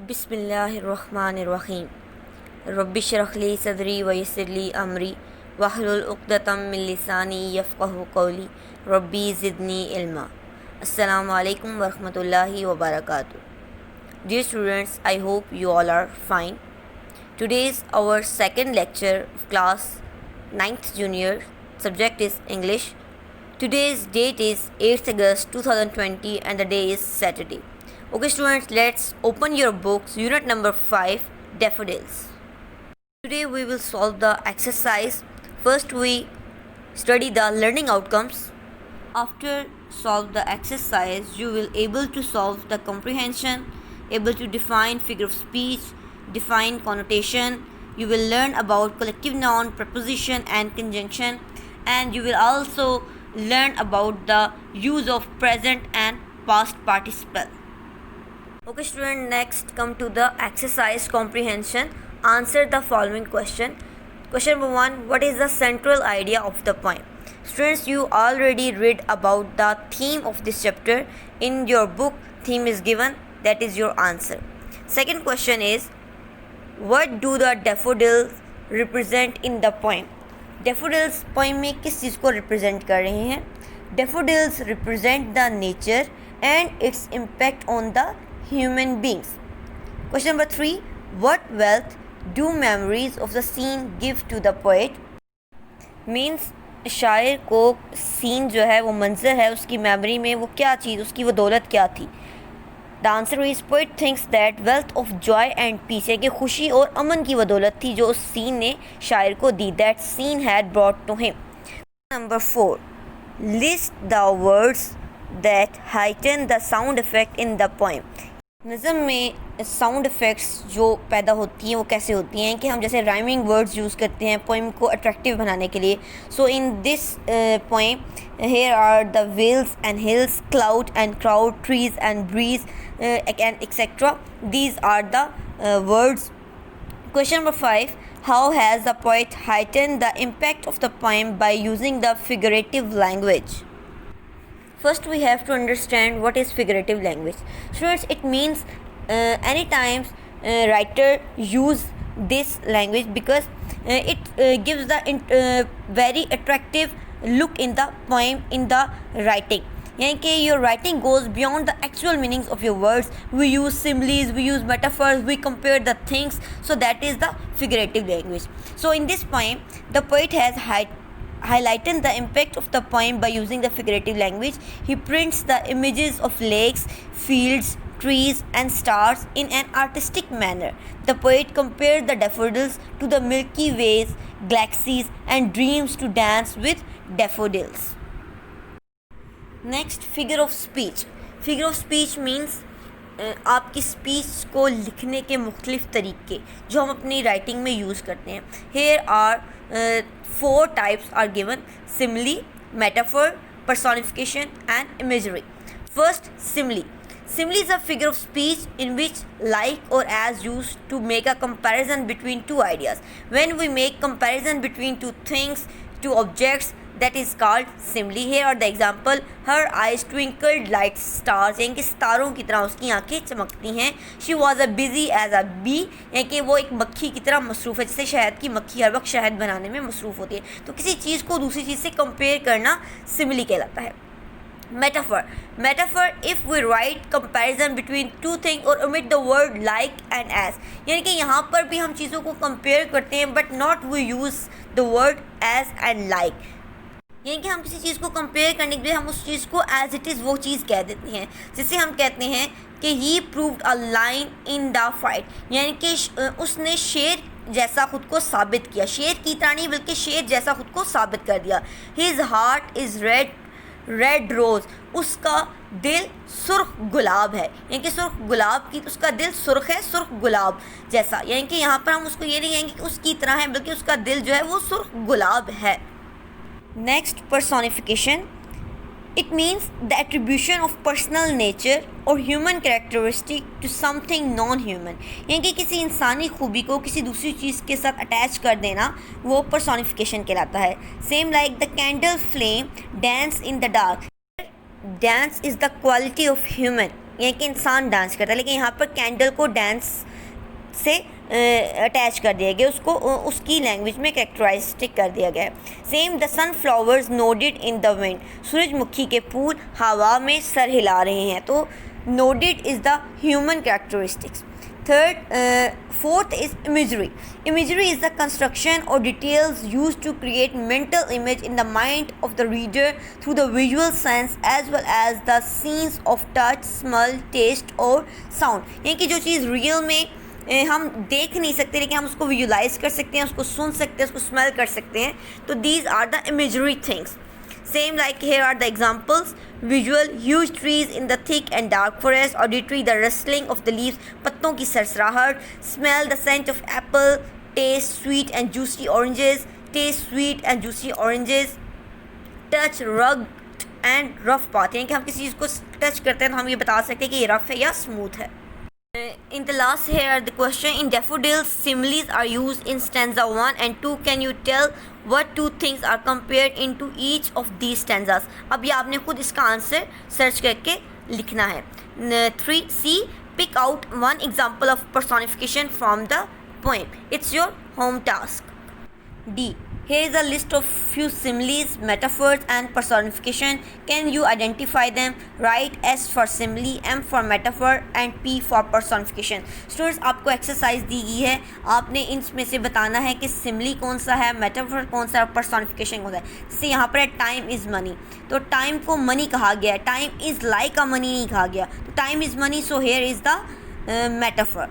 बिस्मिल्लाहिर्रहमानिर्रहीम रब्बिश्रह ली सदरी वयस्सिर ली अमरी वहलुल उक़्दतम मिन लिसानी यफ़क़हू क़ौली रब्बी ज़िदनी इल्मा। अस्सलामु अलैकुम वरहमतुल्लाहि वबरकातुहू। Dear students, I hope you all are fine. Today is our second lecture of class 9th junior. Subject is English. Today's date is 8th August 2020 and the day is Saturday. Okay students, let's open your books, unit number 5, daffodils. Today we will solve the exercise. First we study the learning outcomes. After solve the exercise, you will able to solve the comprehension, able to define figure of speech, define connotation. You will learn about collective noun, preposition and conjunction, and you will also learn about the use of present and past participle. Okay student, next come to the exercise comprehension. Answer the following question. Question number 1, what is the central idea of the poem? Students, you already read about the theme of this chapter. In your book, theme is given, that is your answer. Second question is, what do the daffodils represent in the poem? Daffodils poem में किस चीज़ को represent कर रहे हैं? Daffodils represent the nature and its impact on the human beings. Question number 3, what wealth do memories of the scene give to the poet? Means शायर को scene जो है, वो मंजर है, उसकी मेमोरी में वो क्या चीज़, उसकी वो दौलत क्या थी? The answer is, poet thinks that wealth of joy and peace, है कि खुशी और अमन की वो दौलत थी जो उस सीन ने शायर को दी, that scene had brought to him. Number 4, list the words that heighten the sound effect in the poem. नज़म में साउंड इफ़ेक्ट्स जो पैदा होती हैं वो कैसे होती हैं कि हम जैसे राइमिंग वर्ड्स यूज़ करते हैं पोएम को अट्रैक्टिव बनाने के लिए. So in this poem here are the vales and hills, cloud and crowd, trees and breeze and etcetera. These are the words. Question number 5, how has the poet heightened the impact of the poem by using the figurative language? First we have to understand what is figurative language. Students, it means any times writer use this language because it gives the very attractive look in the poem, in the writing. यानी कि your writing goes beyond the actual meanings of your words. We use similes, we use metaphors, we compare the things. So that is the figurative language. So in this poem, the poet has highlighted the impact of the poem by using the figurative language. He prints the images of lakes, fields, trees and stars in an artistic manner. The poet compared the daffodils to the Milky Ways, galaxies and dreams to dance with daffodils. Next, figure of speech. Figure of speech means आपकी speech को लिखने के मुख्तलिफ तरीके जो हम अपनी writing में यूज़ करते हैं. Here are 4 types are given: simile, metaphor, personification and imagery. First, simile. Simile is a figure of speech in which like or as used to make a comparison between two ideas. When we make comparison between two things, two objects, that is called simile. Here are the example. Her eyes twinkled like stars, यानी कि सितारों की तरह उसकी आंखें चमकती हैं. She was as busy as a bee, यानी कि वो एक मक्खी की तरह मसरूफ़ है, जैसे शहद की मक्खी हर वक्त शहद बनाने में मसरूफ़ होती है. तो किसी चीज़ को दूसरी चीज़ से कंपेयर करना simile कहलाता है. Metaphor. Metaphor, if we write comparison between two things or omit the word like and as, यानी कि यहाँ पर भी हम चीज़ों को कंपेयर करते हैं but not we use the word as and like. यानी कि हम किसी चीज़ को कंपेयर करने के लिए हम उस चीज़ को एज इट इज़ वो चीज़ कह देते हैं. जैसे हम कहते हैं कि he proved a line in the fight, यानी कि उसने शेर जैसा खुद को साबित किया. शेर की तरह नहीं बल्कि शेर जैसा खुद को साबित कर दिया. His heart is red rose, उसका दिल सुर्ख गुलाब है, यानी कि सुर्ख गुलाब की, उसका दिल सुर्ख है, सुर्ख गुलाब जैसा. यानी कि यहाँ पर हम उसको ये नहीं कहेंगे कि उसकी तरह है बल्कि उसका दिल जो है वो सुर्ख गुलाब है. Next, personification. It means the attribution of personal nature or human characteristic to something non-human. यानी कि किसी इंसानी खूबी को किसी दूसरी चीज़ के साथ अटैच कर देना वो personification कहलाता है. Same like the candle flame dance in the dark. Dance is the quality of human. यानी कि इंसान डांस करता है, लेकिन यहाँ पर कैंडल को डांस से अटैच कर दिया गया, उसको उसकी लैंग्वेज में कैरेक्टरिस्टिक कर दिया गया है। Same the sunflowers nodded in the wind, सूरजमुखी के फूल हवा में सर हिला रहे हैं, तो nodded is the human characteristics. Fourth is imagery. Imagery is the construction or details used to create mental image in the mind of the reader through the visual sense as well as the scenes of touch, smell, taste और sound. यानी कि जो चीज़ real में हम देख नहीं सकते लेकिन हम उसको विजुलाइज कर सकते हैं, उसको सुन सकते हैं, उसको स्मेल कर सकते हैं, तो these are the imagery things. Same like here are the examples: visual, huge trees in the thick and dark forest; auditory, the rustling of the leaves, पत्तों की सरसराहट; smell, the scent of apple; taste, sweet and juicy oranges; touch, rugged and rough path, यानी कि हम किसी चीज़ को touch करते हैं तो हम ये बता सकते हैं कि ये रफ है या स्मूथ है। In the last here the question: in daffodils similes are used in stanza 1 and 2. Can you tell what two things are compared into each of these stanzas? अब ये आपने खुद इसका आंसर सर्च करके लिखना है। 3C, pick out one example of personification from the poem. It's your home task. D, here is a list of few similes, metaphors and personification. Can you identify them? Write S for simile, M for metaphor and P for personification. Students, आपको exercise दी गई है, आपने इनमें से बताना है कि simile कौन सा है, मेटाफर कौन सा है और पर्सोनिफिकेशन कौन सा है। जैसे यहाँ पर है टाइम इज़ मनी, तो टाइम को मनी कहा गया है, time is like a money नहीं कहा गया, तो time is money, so here is the metaphor.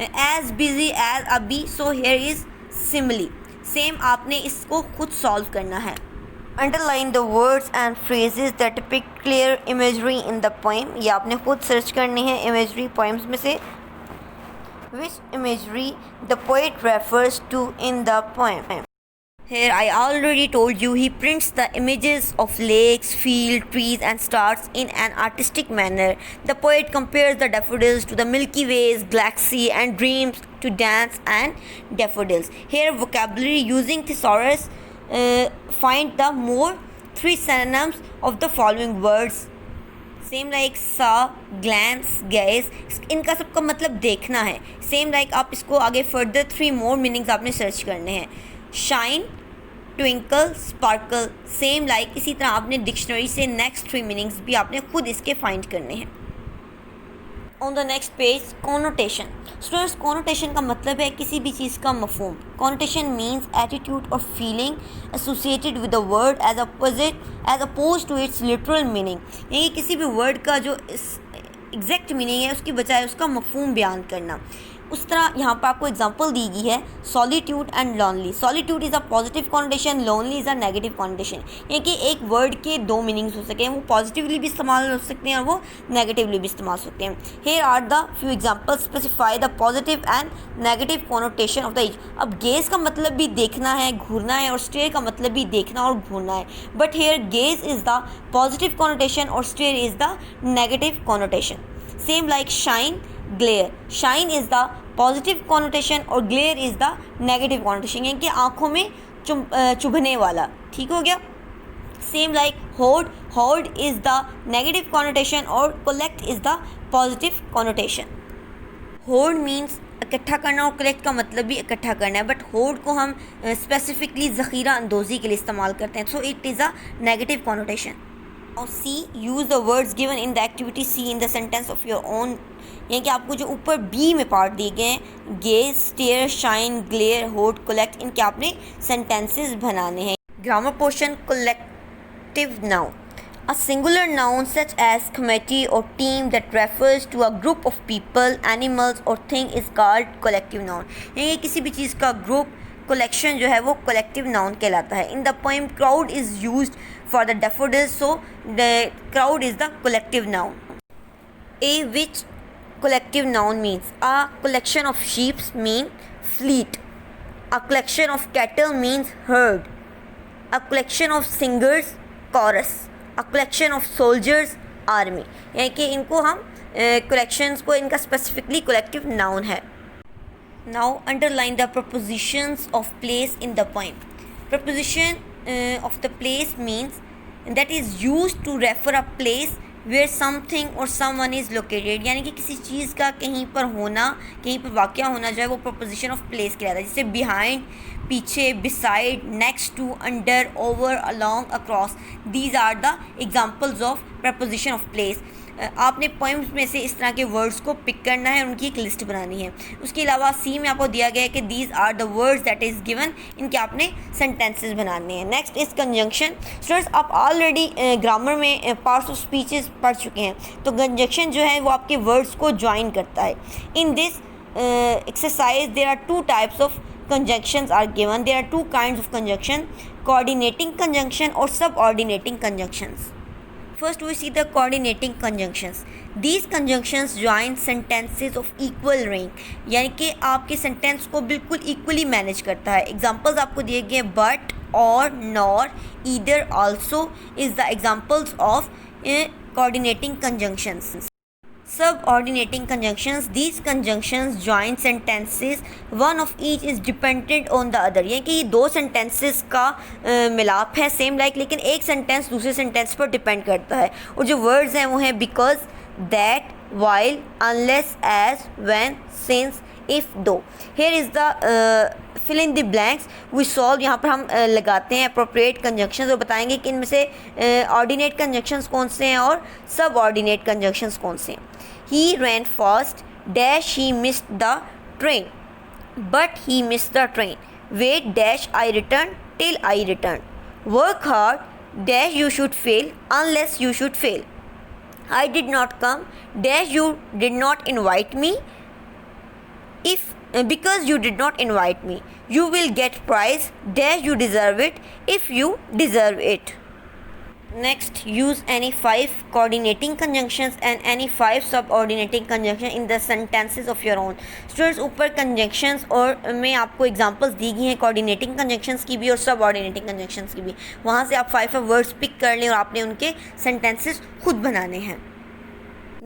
As busy as a bee, so here is simile. Same आपने इसको खुद सॉल्व करना है। Underline the words and phrases that depict clear imagery in the poem, ये आपने खुद search करनी है इमेजरी पोएम्स में से। Which imagery the poet refers to in the poem. Here I already told you he prints the images of lakes, fields, trees and stars in an artistic manner. The poet compares the daffodils to the Milky Way's galaxy and dreams to dance and daffodils. Here vocabulary using thesaurus, find the more three synonyms of the following words. Same like saw, glance, gaze, इनका सबका मतलब देखना है। Same like आप इसको आगे further 3 more meanings आपने search करने हैं। Shine, twinkle, sparkle, same like इसी तरह आपने डिक्शनरी से नेक्स्ट 3 मीनिंग्स भी आपने खुद इसके फाइंड करने हैं। On the next page connotation. Students, connotation का मतलब है किसी भी चीज़ का मफहूम। कॉनोटेशन मीन्स एटीट्यूड और feeling associated with the word as oppose to its literal meaning, यानी किसी भी वर्ड का जो एग्जैक्ट मीनिंग है उसकी बजाय उसका मफहूम बयान करना। उस तरह यहाँ पर आपको एग्जांपल दी गई है solitude and lonely. Solitude is a positive connotation, lonely is a negative connotation, यानी कि एक वर्ड के 2 मीनिंग्स हो सके हैं, वो पॉजिटिवली भी इस्तेमाल हो सकते हैं और वो नेगेटिवली भी इस्तेमाल हो सकते हैं। Here are the few examples specify the positive and negative connotation of the each. अब गेज का मतलब भी देखना है, घूरना है, और स्टेयर का मतलब भी देखना और घूरना है, but here gaze is the positive connotation और stare is the negative connotation. Same like shine, glare. Shine is the positive connotation और glare is the negative connotation, यानी कि आँखों में चुभने वाला। ठीक हो गया। Same like hoard. Hoard is the negative connotation और collect is the positive connotation. Hoard means इकट्ठा करना और कलेक्ट का मतलब भी इकट्ठा करना है, बट होर्ड को हम स्पेसिफिकली ज़ख़ीरा अंदोज़ी के लिए इस्तेमाल करते हैं, so it is a negative connotation. और C, use the words given in the activity C in the sentence of your own, यानी कि आपको जो ऊपर B में पार्ट दिए गए हैं, gaze, stare, shine, glare, hoard, collect, इनके आपने सेंटेंसेस बनाने हैं। Grammar portion collective noun. A singular noun such as committee or team that refers to a group of people, animals or thing is called collective noun, यानी किसी भी चीज़ का group, collection जो है वो कलेक्टिव नाउन कहलाता है। इन the poem crowd is used for the daffodils, so the crowd is the collective noun. A which collective noun means a collection of sheep mean fleet, a collection of cattle means herd, a collection of singers chorus, a collection of soldiers army, यानी कि इनको हम collections को इनका specifically collective noun है। Now underline the prepositions of place in the poem. Preposition of the place means that is used to refer a place where something और someone is located, यानी कि किसी चीज़ का कहीं पर होना, कहीं पर वाक़या होना जो है वो प्रपोजिशन ऑफ प्लेस कहलाता है। जैसे बिहाइंड, पीछे, beside, next to, under, over, along, across, these are the examples of preposition of place. आपने पोइम्स में से इस तरह के वर्ड्स को पिक करना है और उनकी एक लिस्ट बनानी है। उसके अलावा सी में आपको दिया गया है कि these are the words that is given, इनके आपने सेंटेंसेस बनाने हैं। Next is conjunction. स्टूडेंट्स, आप ऑलरेडी ग्रामर में पार्ट्स ऑफ स्पीचेस पढ़ चुके हैं, तो कंजंक्शन जो है वो आपके वर्ड्स को ज्वाइन करता है। In this exercise there are two types of conjunctions are given. There are two kinds of conjunction: coordinating conjunction or subordinating conjunctions. First we see the coordinating conjunctions. These conjunctions join sentences of equal rank, यानी कि आपके sentence को बिल्कुल equally manage करता है। Examples आपको दिए गए बट, और, nor, either, also is the examples of coordinating conjunctions. Subordinating conjunctions. These conjunctions join sentences. One of each is dependent on the other. यानी कि ये दो sentences का मिलाप है, सेम लाइक, लेकिन एक सेंटेंस दूसरे सेंटेंस पर डिपेंड करता है। और जो वर्ड्स हैं वो हैं because, that, while, unless, as, when, since, if, though. Here is the fill in the blanks we solve. यहाँ पर हम लगाते हैं appropriate conjunctions और बताएंगे कि इनमें से ordinate conjunctions कौन से हैं और subordinate conjunctions कौन से हैं। He ran fast, dash, he missed the train, but he missed the train. Wait, dash, I returned till I returned. Work hard, dash, you should fail unless you should fail. I did not come, dash, you did not invite me because you did not invite me. You will get prize, dash, you deserve it if you deserve it. Next, use any 5 coordinating conjunctions and any 5 subordinating conjunctions in the sentences of your own. Students, ऊपर conjunctions और में आपको examples दी गई हैं coordinating conjunctions की भी और subordinating conjunctions की भी। वहाँ से आप 5 words pick कर लें और आपने उनके sentences खुद बनाने हैं।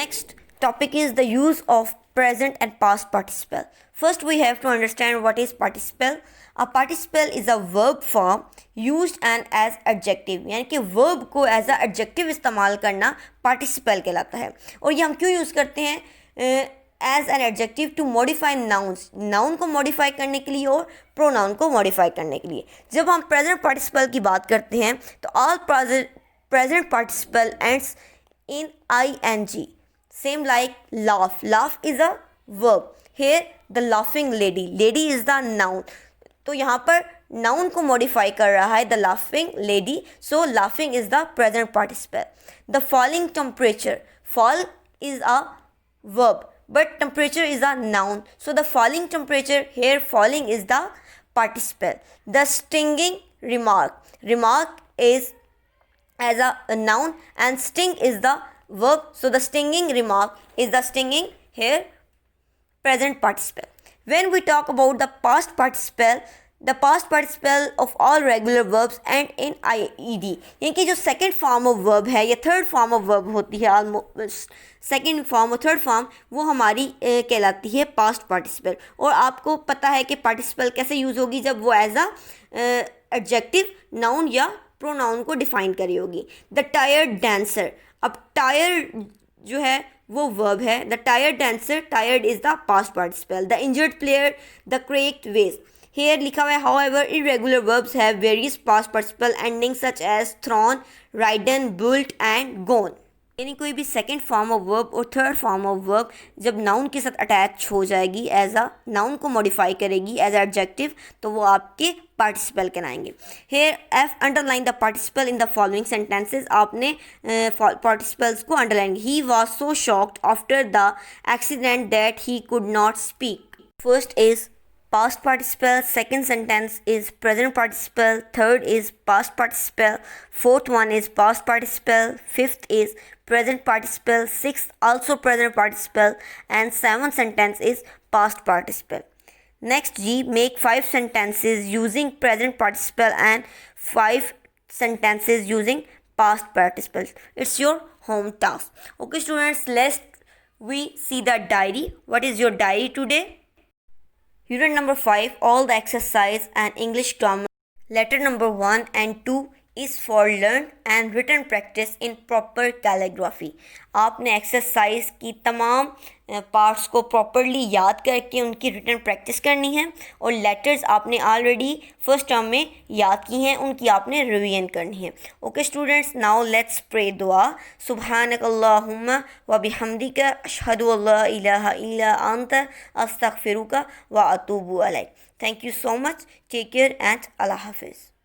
Next topic is the use of present and past participle. First we have to understand what is participle. A participle is a verb form used and as adjective, यानी कि verb को as a adjective इस्तेमाल करना participle कहलाता है। और ये हम क्यों यूज़ करते हैं as an adjective? to modify nouns, noun को modify करने के लिए और pronoun को modify करने के लिए। जब हम present participle की बात करते हैं तो all present participle ends in ing, same like laugh. Laugh is a verb. Here the laughing lady, lady is the noun, तो यहाँ पर noun को modify कर रहा है the laughing lady, so laughing is the present participle. The falling temperature, fall is a verb but temperature is a noun, so the falling temperature, here falling is the participle. The stinging remark, remark is as a noun and sting is the verb, so the stinging remark is the stinging, here present participle. When we talk about the past participle, the past participle of all regular verbs end in ed, यानी कि जो second form of verb है या third form of verb होती है, almost second form और third form, वो हमारी कहलाती है पास्ट पार्टिसिपल। और आपको पता है कि पार्टिसिपल कैसे यूज़ होगी, जब वो एज अ एडजेक्टिव, नाउन या प्रोनाउन को डिफाइन करी होगी। द टायर्ड डांसर, अब टायर्ड जो है वो वर्ब है, the tired dancer, tired is the past participle. The injured player, the cracked vase, here लिखा हुआ है however irregular verbs have various past participle endings such as thrown, ridden, built and gone। यानी कोई भी second form of verb और third form of verb जब noun के साथ अटैच हो जाएगी, एज अ नाउन को मॉडिफाई करेगी एज एडजेक्टिव, तो वो आपके पार्टिसिपल कहलाएंगे। Here F underline the participle in the following sentences, आपने पार्टिसिपल्स को underline. He was so shocked after the accident that he could not speak. First is past participle, second sentence is present participle, third is past participle, fourth one is past participle, fifth is present participle, sixth also present participle and seventh sentence is past participle. Next G, make 5 sentences using present participle and 5 sentences using past participles. It's your home task. Okay students, let's we see the diary. What is your diary today? Unit number 5, all the exercise and English grammar. Letter number 1 and 2, is for learn and written practice in proper calligraphy. आपने exercise की तमाम parts को properly याद करके उनकी written practice करनी है, और लेटर्स आपने ऑलरेडी फर्स्ट टर्म में याद की हैं, उनकी आपने रिवीजन करनी है। Okay students, now let's pray दुआ। सुब्हानकल्लाहुम्मा व बिहम्दिका अशहदु अल्ला इलाहा इल्ला अंता अस्तगफिरुका व अतूबु अलैक। Thank you so much, take care and अल्लाह हाफिज़।